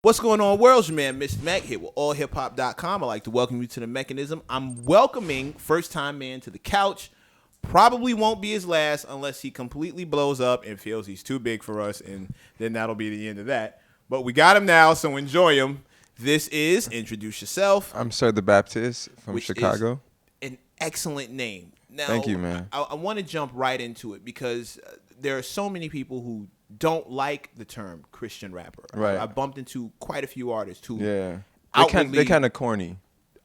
What's going on, world? It's your man, Mr. Mac, here with allhiphop.com. I'd like to welcome you to the Mechanism. I'm welcoming first-time man to the couch. Probably won't be his last unless he completely blows up and feels he's too big for us, and then that'll be the end of that. But we got him now, so enjoy him. This is Introduce Yourself. I'm Sir the Baptist from Chicago. An excellent name. Now, Thank you, man. I want to jump right into it because there are so many people who don't like the term Christian rapper. Right. I bumped into quite a few artists who They're outwardly... kind of corny.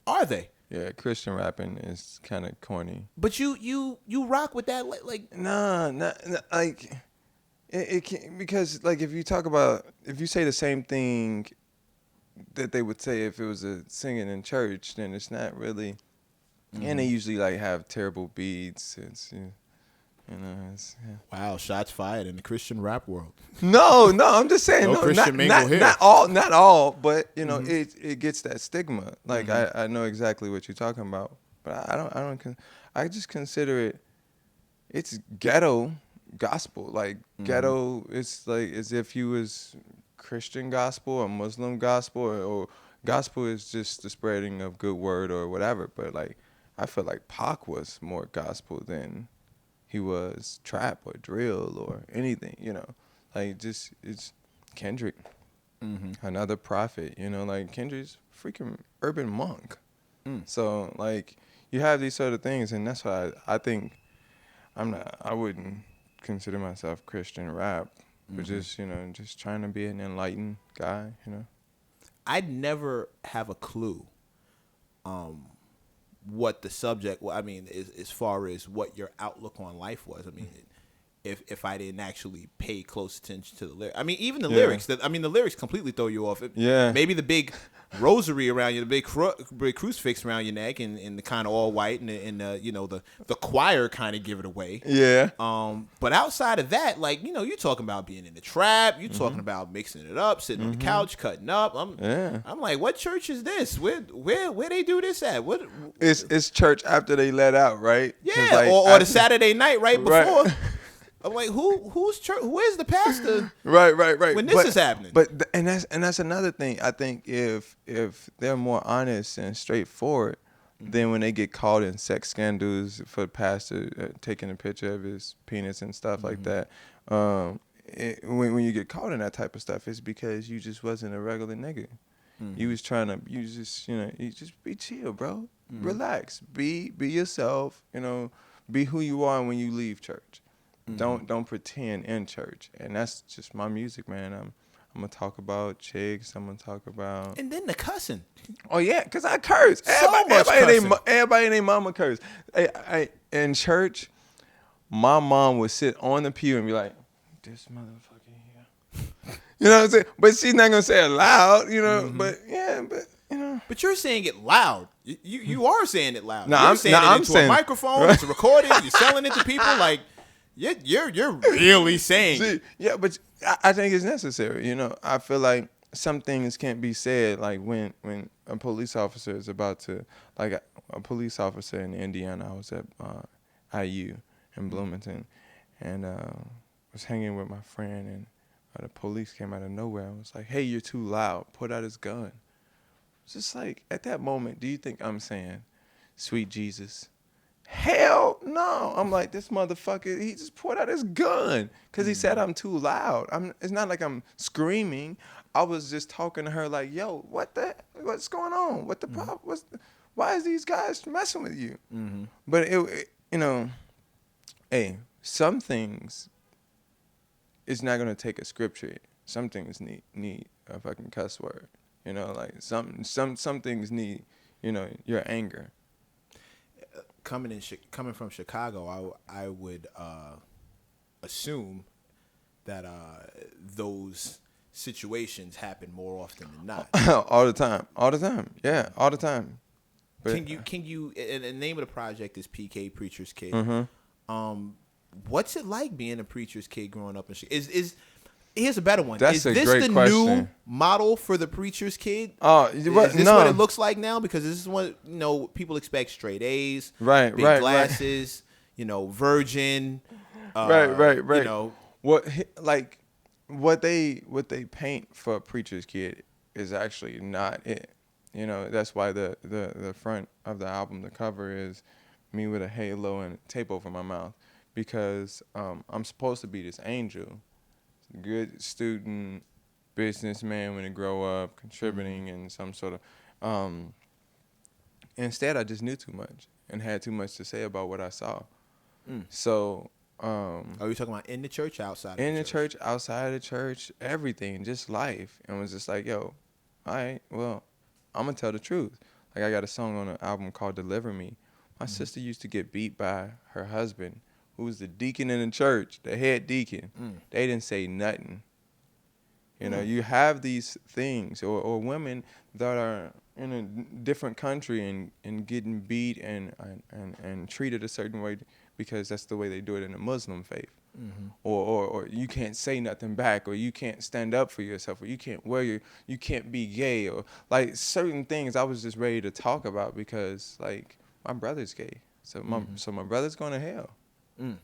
Are they? Yeah, Christian rapping is kind of corny. But you rock with that, like... Nah, like... It can't, because, like, if you say the same thing that they would say if it was a singing in church, then it's not really... Mm-hmm. And they usually, like, have terrible beats. It's... Wow, shots fired in the Christian rap world. No, I'm just saying. No Christian mingle here. Not all, but mm-hmm. it gets that stigma. Like mm-hmm. I know exactly what you're talking about, but I just consider it's ghetto gospel. Like mm-hmm. ghetto, it's like as if you was Christian gospel or Muslim gospel or gospel is just the spreading of good word or whatever. But like I feel like Pac was more gospel than he was trap or drill or anything, like just it's Kendrick, another prophet, like Kendrick's freaking urban monk. So like you have these sort of things, and that's why I think I wouldn't consider myself Christian rap, but just trying to be an enlightened guy, I'd never have a clue what the subject, well, I mean, as far as what your outlook on life was. I mean, if I didn't actually pay close attention to the lyrics. I mean, even the lyrics. The lyrics completely throw you off. Maybe the big rosary around you, the big crucifix around your neck, and the kind of all white, and the choir kind of give it away. Yeah. But outside of that, like you're talking about being in the trap. You're talking about mixing it up, sitting on the couch, cutting up. I'm like, what church is this? Where they do this at? What? It's church after they let out, right? Yeah, like, or the Saturday night right before. Right. I'm like, who's church? Who is the pastor? Right. When this is happening. But that's another thing. I think if they're more honest and straightforward, then when they get caught in sex scandals for the pastor taking a picture of his penis and stuff like that, when you get caught in that type of stuff, it's because you just wasn't a regular nigga. You was trying to, you just be chill, bro. Relax, be yourself. Be who you are when you leave church. Don't pretend in church, and that's just my music, man. I'm gonna talk about chicks. I'm gonna talk about, and then the cussing. Oh yeah, cause I curse. Everybody and their mama curse. In church, my mom would sit on the pew and be like, "This motherfucker here," you know what I'm saying? But she's not gonna say it loud, But yeah, But you're saying it loud. You are saying it loud. No, you're saying it into a microphone. Right? It's recorded. You're selling it to people like. You're really saying. See, yeah, but I think it's necessary. I feel like some things can't be said. Like when a police officer is about to, like a police officer in Indiana. I was at IU in Bloomington, and was hanging with my friend, and the police came out of nowhere and was like, "Hey, you're too loud. Put out his gun." It's just like at that moment, do you think I'm saying, "Sweet Jesus"? Hell no. I'm like, this motherfucker, he just pulled out his gun because he said I'm too loud. It's not like I'm screaming. I was just talking to her like, yo, what's going on? What the problem? Why is these guys messing with you? But hey, some things it's not gonna take a scripture. Some things need a fucking cuss word. Like some things need, your anger. Coming from Chicago, I would assume that those situations happen more often than not. All the time. Yeah, all the time. But can you? And the name of the project is PK Preacher's Kid. What's it like being a preacher's kid growing up in Chicago? Here's a better one. That's is this great the question. new model for the preacher's kid? Is this no. what it looks like now? Because this is what people expect: straight A's, big glasses, virgin. Right. What they paint for a preacher's kid is actually not it. That's why the front of the album, the cover, is me with a halo and tape over my mouth, because I'm supposed to be this angel, good student, businessman when I grow up, contributing in some sort of. Instead, I just knew too much and had too much to say about what I saw. So. Are you talking about in the church, outside? In the church, outside of the church, everything, just life, and was just like, yo, all right, well, I'm gonna tell the truth. Like, I got a song on an album called "Deliver Me." My sister used to get beat by her husband, who was the deacon in the church, the head deacon. They didn't say nothing. You have these things, or women that are in a different country and getting beat and treated a certain way because that's the way they do it in the Muslim faith. Or you can't say nothing back, or you can't stand up for yourself, or you can't you can't be gay, or like certain things I was just ready to talk about because like my brother's gay. So my brother's going to hell. You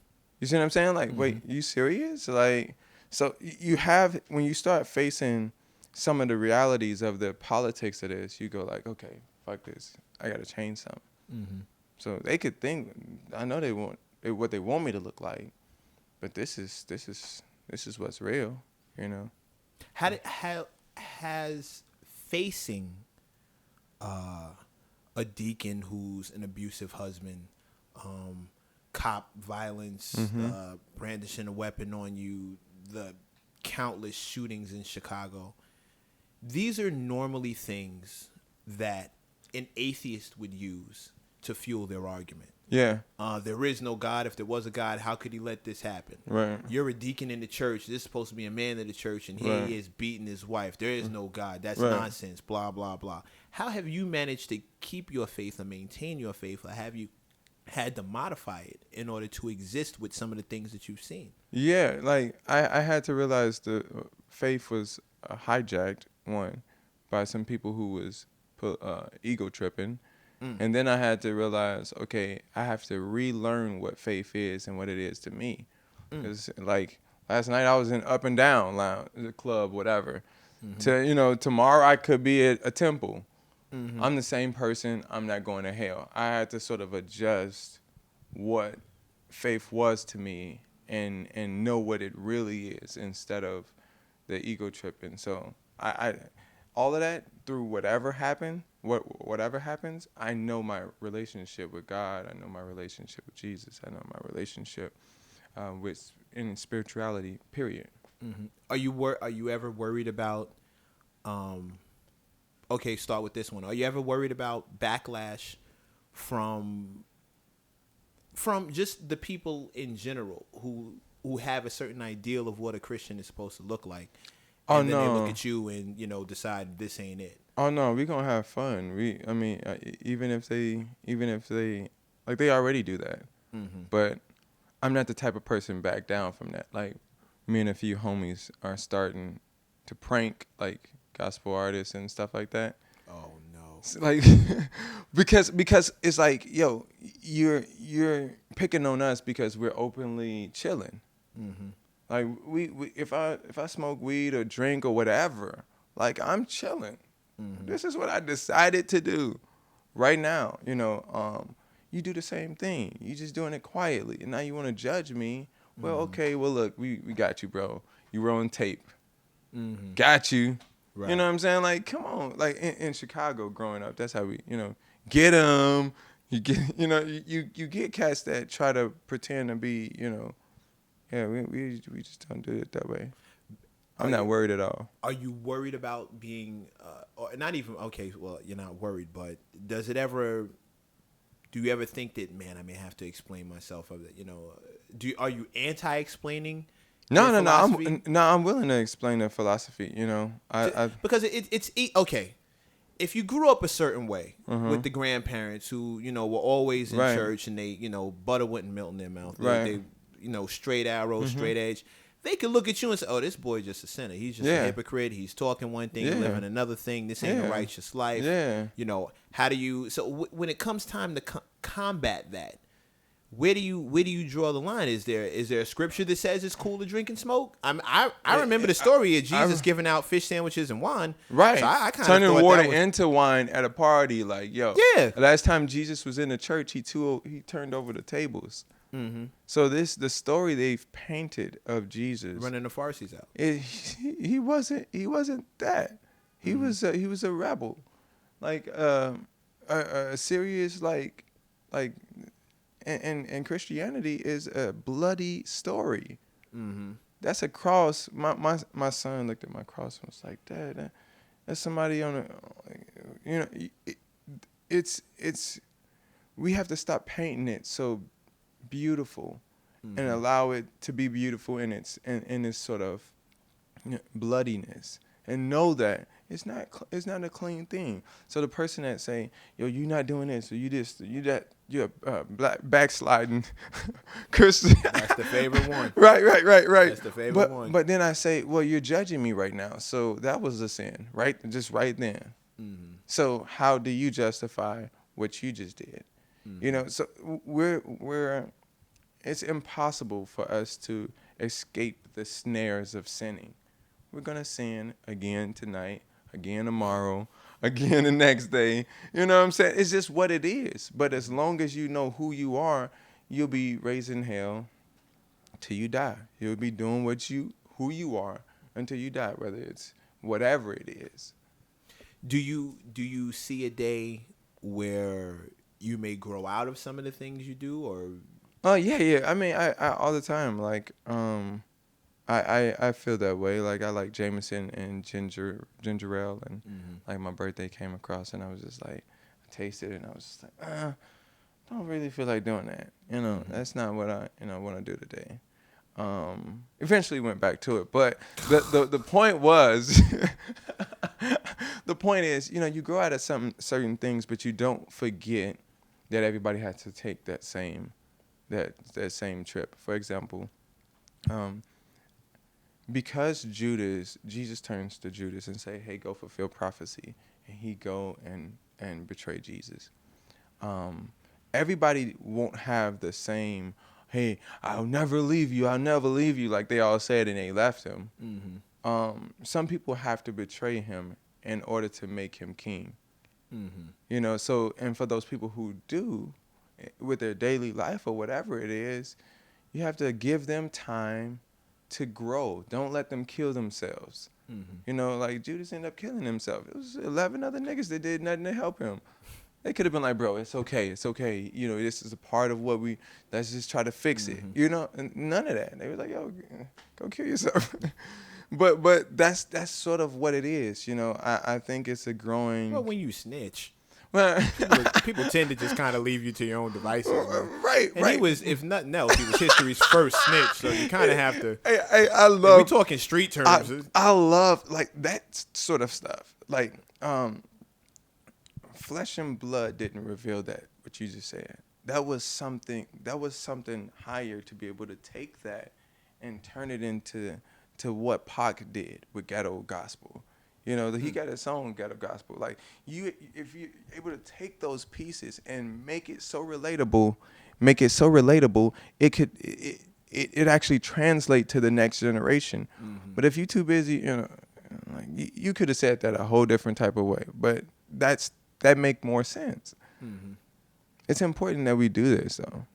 see what I'm saying? Like, wait, you serious? Like, so you have, when you start facing some of the realities of the politics of this, you go like, okay, fuck this. I got to change something. So they could think, I know they want what they want me to look like, but this is what's real, How has facing a deacon who's an abusive husband, cop violence, brandishing a weapon on you, the countless shootings in Chicago, these are normally things that an atheist would use to fuel their argument. Yeah. There is no God. If there was a God, how could he let this happen? Right. You're a deacon in the church. This is supposed to be a man of the church, and here he is beating his wife. There is no God. That's nonsense, blah, blah, blah. How have you managed to keep your faith or maintain your faith, or have you had to modify it in order to exist with some of the things that you've seen? Yeah, like I had to realize the faith was hijacked, one, by some people who was ego tripping. And then I had to realize, okay, I have to relearn what faith is and what it is to me. Because like last night I was in Up and Down lounge, the club, whatever. Tomorrow I could be at a temple. I'm the same person. I'm not going to hell. I had to sort of adjust what faith was to me and know what it really is instead of the ego tripping. So I all of that, through whatever happens, I know my relationship with God. I know my relationship with Jesus. I know my relationship in spirituality. Period. Are you ever worried about? Okay, start with this one. Are you ever worried about backlash from just the people in general who have a certain ideal of what a Christian is supposed to look like? And then they look at you and, decide this ain't it. Oh no, we gonna have fun. Even if they like, they already do that. But I'm not the type of person back down from that. Like, me and a few homies are starting to prank like gospel artists and stuff like that. Oh no. So, like, because it's like, yo, you're picking on us because we're openly chilling. Like, we if I smoke weed or drink or whatever, like, I'm chilling. This is what I decided to do right now. You do the same thing. You just doing it quietly, and now you want to judge me. Well, okay. Well, look, we got you, bro. You rolling tape. Got you. Right. You know what I'm saying? Like, come on. Like, in Chicago growing up, that's how we, get them. You get, you get cats that try to pretend to be, yeah, we just don't do it that way. I'm not worried at all. Are you worried about being, or not even, okay, well, you're not worried, but do you ever think that, man, I may have to explain myself, are you anti-explaining? No, I'm willing to explain the philosophy, because it's okay. If you grew up a certain way with the grandparents who, were always in church and they, butter wouldn't melt in their mouth. They straight arrow, straight edge. They could look at you and say, oh, this boy just a sinner. He's just a hypocrite. He's talking one thing and living another thing. This ain't a righteous life. Yeah. How do you, so when it comes time to combat that, where do you draw the line? Is there a scripture that says it's cool to drink and smoke? I remember the story of Jesus giving out fish sandwiches and wine. Right. So I kind of turning water into wine at a party. Like, yo. Yeah. Last time Jesus was in the church, he turned over the tables. Mm-hmm. So the story they've painted of Jesus running the Pharisees out. He wasn't that. He was a rebel, like a serious like. And Christianity is a bloody story. Mm-hmm. That's a cross. My son looked at my cross and was like, Dad, that's somebody on a, it's we have to stop painting it so beautiful and allow it to be beautiful in its sort of bloodiness, and know that it's not a clean thing. So the person that say, yo, you not doing this, or you this, you that, you're black backsliding Christian. That's the favorite one. Right. That's the favorite one. But then I say, well, you're judging me right now. So that was a sin, right? Just right then. Mm-hmm. So how do you justify what you just did? Mm-hmm. So we're it's impossible for us to escape the snares of sinning. We're going to sin again tonight, again tomorrow, again the next day. You know what I'm saying? It's just what it is. But as long as you know who you are, you'll be raising hell till you die. You'll be doing who you are until you die, whether it's whatever it is. Do you see a day where you may grow out of some of the things you do, or? Oh yeah. I mean, I all the time, like, I feel that way. Like, I like Jameson and ginger ale, and like my birthday came across, and I was just like, I tasted it, and I was just like, don't really feel like doing that. That's not what I want to do today. Eventually went back to it, but the point was, the point is, you grow out of certain things, but you don't forget that everybody has to take that same trip. For example, because Jesus turns to Judas and say, hey, go fulfill prophecy, and he go and betray Jesus. Everybody won't have the same, hey, I'll never leave you, like they all said, and they left him. Mm-hmm. Some people have to betray him in order to make him king. Mm-hmm. So, and for those people who do, with their daily life or whatever it is, you have to give them time to grow. Don't let them kill themselves. Mm-hmm. Like Judas ended up killing himself. It was 11 other niggas that did nothing to help him. They could have been like, bro, it's okay. This is a part of let's just try to fix it. And none of that. They were like, yo, go kill yourself. But that's sort of what it is. I think it's a growing. Well, when you snitch, people tend to just kind of leave you to your own devices. Man. Right. He was, if nothing else, he was history's first snitch. So you kind of have to. I love. We talking street terms. I love like that sort of stuff. Like, flesh and blood didn't reveal that. What you just said. That was something higher to be able to take that and turn it into what Pac did with Ghetto Gospel. He got his own Ghetto Gospel. Like, if you're able to take those pieces and make it so relatable, it actually translate to the next generation. Mm-hmm. But if you're too busy, like you could have said that a whole different type of way. But that make more sense. Mm-hmm. It's important that we do this, though.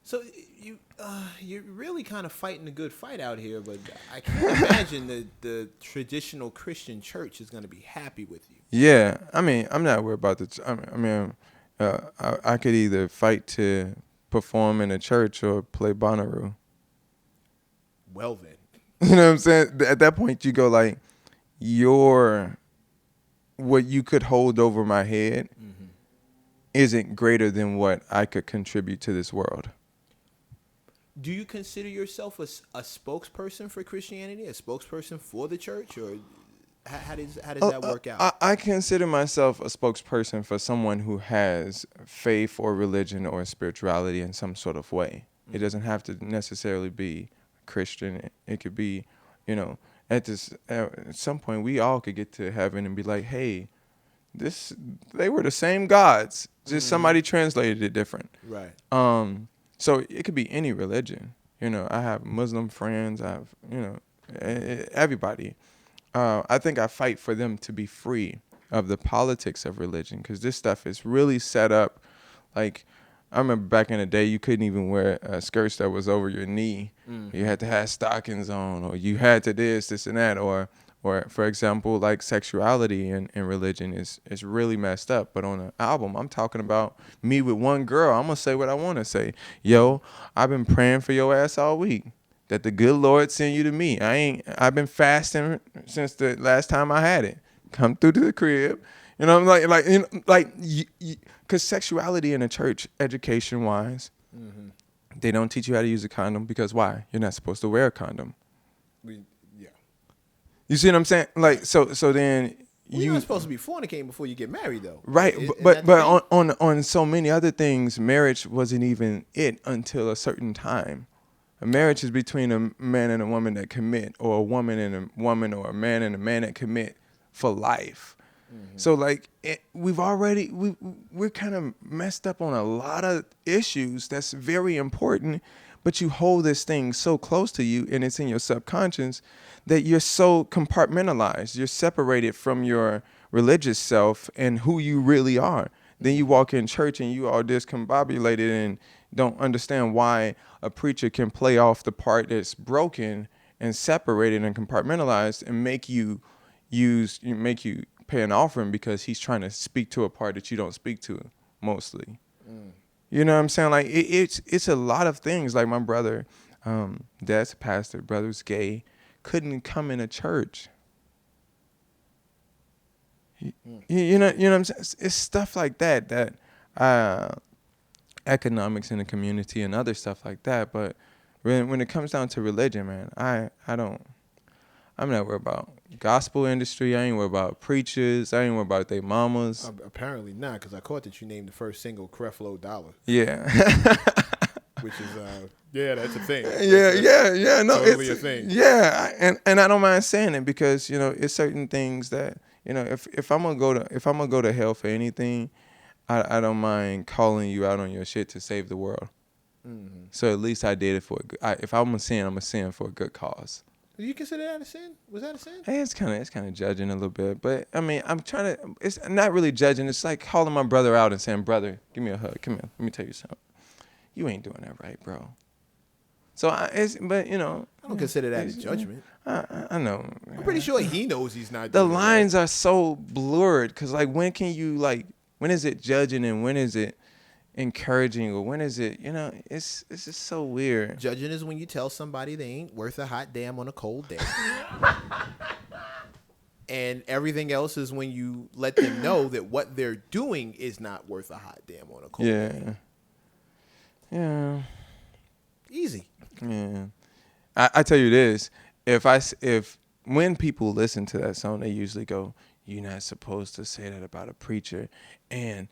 So you're really kind of fighting a good fight out here, but I can't imagine that the traditional Christian church is going to be happy with you. Yeah, I mean, I'm not worried about I could either fight to perform in a church or play Bonnaroo. Well then. You know what I'm saying? At that point, you go like, what you could hold over my head isn't greater than what I could contribute to this world. Do you consider yourself a spokesperson for Christianity, a spokesperson for the church, or how does that work out? I consider myself a spokesperson for someone who has faith or religion or spirituality in some sort of way. Mm-hmm. It doesn't have to necessarily be Christian. It could be, at some point we all could get to heaven and be like, hey, they were the same gods, just somebody translated it different. Right. So it could be any religion. You know, I have Muslim friends. I have, everybody. I think I fight for them to be free of the politics of religion, because this stuff is really set up. Like, I remember back in the day, you couldn't even wear skirts that was over your knee. You had to have stockings on, or you had to this and that, or for example, like sexuality in religion is really messed up. But on an album, I'm talking about me with one girl. I'm gonna say what I want to say. Yo, I've been praying for your ass all week, that the good Lord send you to me. I've been fasting since the last time I had it. Come through to the crib. You know, because sexuality in the church, education wise, they don't teach you how to use a condom, because why? You're not supposed to wear a condom. You see what I'm saying? Like, so then you're not supposed to be fornicating before you get married, though. Right, but on so many other things, marriage wasn't even it until a certain time. A marriage is between a man and a woman that commit, or a woman and a woman, or a man and a man that commit for life. So like we're kind of messed up on a lot of issues that's very important, but you hold this thing so close to you, and it's in your subconscious, that you're so compartmentalized. You're separated from your religious self and who you really are. Then you walk in church and you are discombobulated and don't understand why a preacher can play off the part that's broken and separated and compartmentalized and make you pay an offering, because he's trying to speak to a part that you don't speak to mostly. You know what I'm saying? Like it's a lot of things. Like my brother, dad's a pastor, brother's gay, couldn't come in a church. You know what I'm saying? It's stuff like that economics in the community and other stuff like that. But when it comes down to religion, man, I'm not worried about gospel industry. I ain't worried about preachers. I ain't worried about their mamas. Apparently not, because I caught that you named the first single Creflo Dollar. Yeah. Which is, that's a thing. Yeah. No, totally a thing. Yeah, and I don't mind saying it, because it's certain things that if I'm gonna go to hell for anything, I don't mind calling you out on your shit to save the world. So at least I did it for if I'm gonna sin for a good cause. Do you consider that a sin? Was that a sin? Hey, it's kind of judging a little bit, but I mean, it's not really judging. It's like calling my brother out and saying, "Brother, give me a hug. Come here. Let me tell you something. You ain't doing that right, bro." So I don't consider that a judgment. I know. I'm pretty sure he knows he's not. The lines are so blurred, because like when is it judging and when is it encouraging, or when is it, it's just so weird. Judging is when you tell somebody they ain't worth a hot damn on a cold day. And everything else is when you let them know that what they're doing is not worth a hot damn on a cold day. Yeah. Easy. Yeah. I tell you this, when people listen to that song, they usually go, "You're not supposed to say that about a preacher." And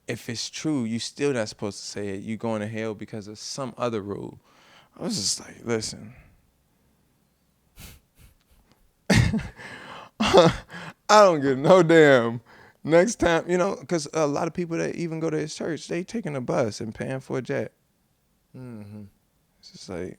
if it's true, you still not supposed to say it. You going to hell because of some other rule. I was just like, listen. I don't give no damn. Next time, because a lot of people that even go to his church, they taking a bus and paying for a jet. It's just like,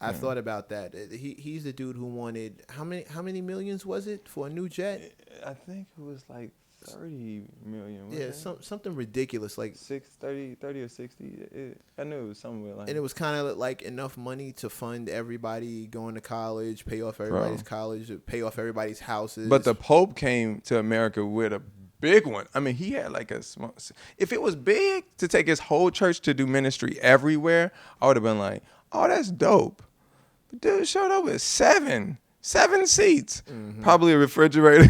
I thought about that. He's the dude who wanted how many millions was it for a new jet? I think it was like 30 million. Yeah, something ridiculous, like 30 or 60. I knew it was somewhere like. And it was kind of like enough money to fund everybody going to college, pay off everybody's college, pay off everybody's houses. But the Pope came to America with a big one. I mean, he had like a small. If it was big to take his whole church to do ministry everywhere, I would have been like, "Oh, that's dope." But dude showed up with seven seats, probably a refrigerator,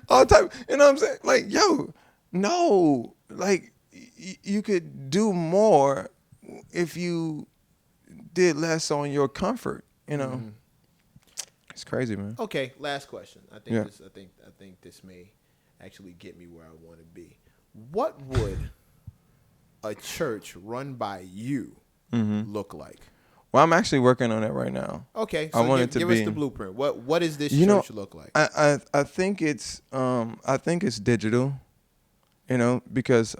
all type. You know what I'm saying? Like, yo, no, like you could do more if you did less on your comfort. It's crazy, man. Okay, last question. I think this may actually get me where I want to be. What would a church run by you look like? Well, I'm actually working on it right now. Okay, so I want it to give us the blueprint. What does this church look like? I think it's digital, because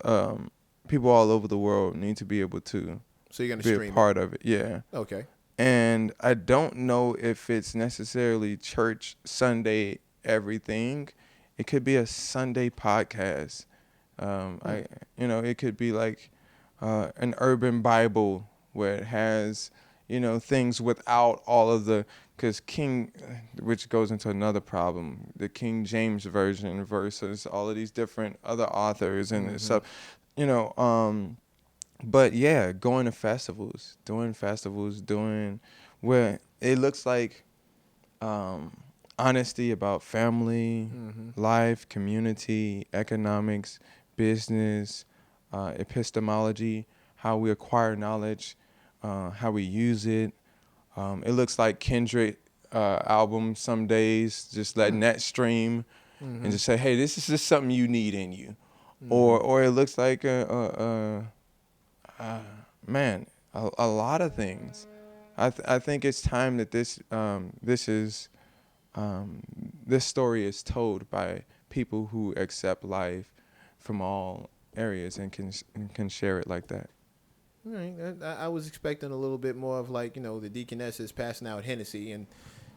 people all over the world need to be able to so you're gonna be stream a part of it. Yeah. Okay. And I don't know if it's necessarily church Sunday everything. It could be a Sunday podcast. It could be like an urban Bible where it has, things without all of the, because which goes into another problem, the King James Version versus all of these different other authors and stuff, but yeah, going to festivals, doing where it looks like honesty about family, life, community, economics, business, epistemology, how we acquire knowledge, how we use it. It looks like Kendrick album some days, just letting that stream and just say, hey, this is just something you need in you. Or it looks like a lot of things. I think it's time that this story is told by people who accept life from all areas and can share it like that. All right. I was expecting a little bit more of like, the deaconesses passing out Hennessy and,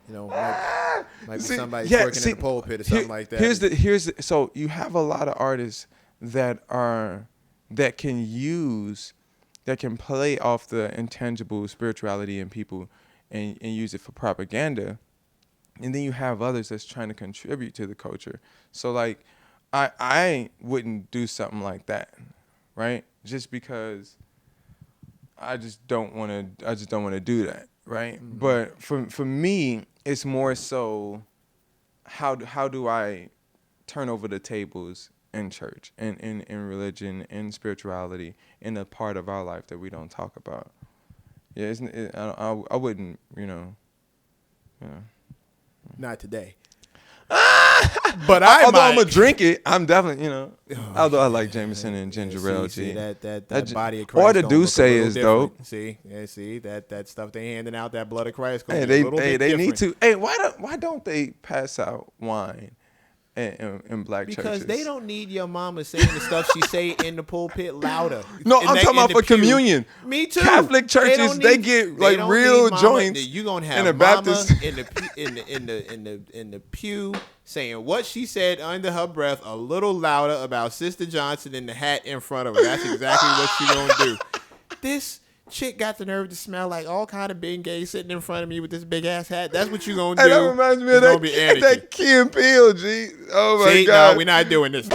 might be somebody working in the pulpit or something like that. So you have a lot of artists that can play off the intangible spirituality in people and use it for propaganda. And then you have others that's trying to contribute to the culture. So like, I wouldn't do something like that, right? Just because I just don't want to do that, right? Mm-hmm. But for me, it's more so how do I turn over the tables in church and in religion and spirituality in a part of our life that we don't talk about. Yeah, I wouldn't, Not today. But although I'm gonna drink it, I'm definitely, although I like Jameson and ginger ale. See that body of Christ. Or the Douce is dope. See that stuff they handing out, that blood of Christ. Hey, they need to. Hey, why don't they pass out wine in black churches? Because they don't need your mama saying the stuff she say in the pulpit louder. No, I'm talking about for communion. Me too. Catholic churches, they get like real joints. You gonna have in the mama Baptist in the pew saying what she said under her breath a little louder about Sister Johnson in the hat in front of her. That's exactly what she gonna do. This chick got the nerve to smell like all kind of big gay sitting in front of me with this big ass hat. That's what you gonna do. Hey, that reminds me of that Key and Peele, G. Oh my God. No, we're not doing this.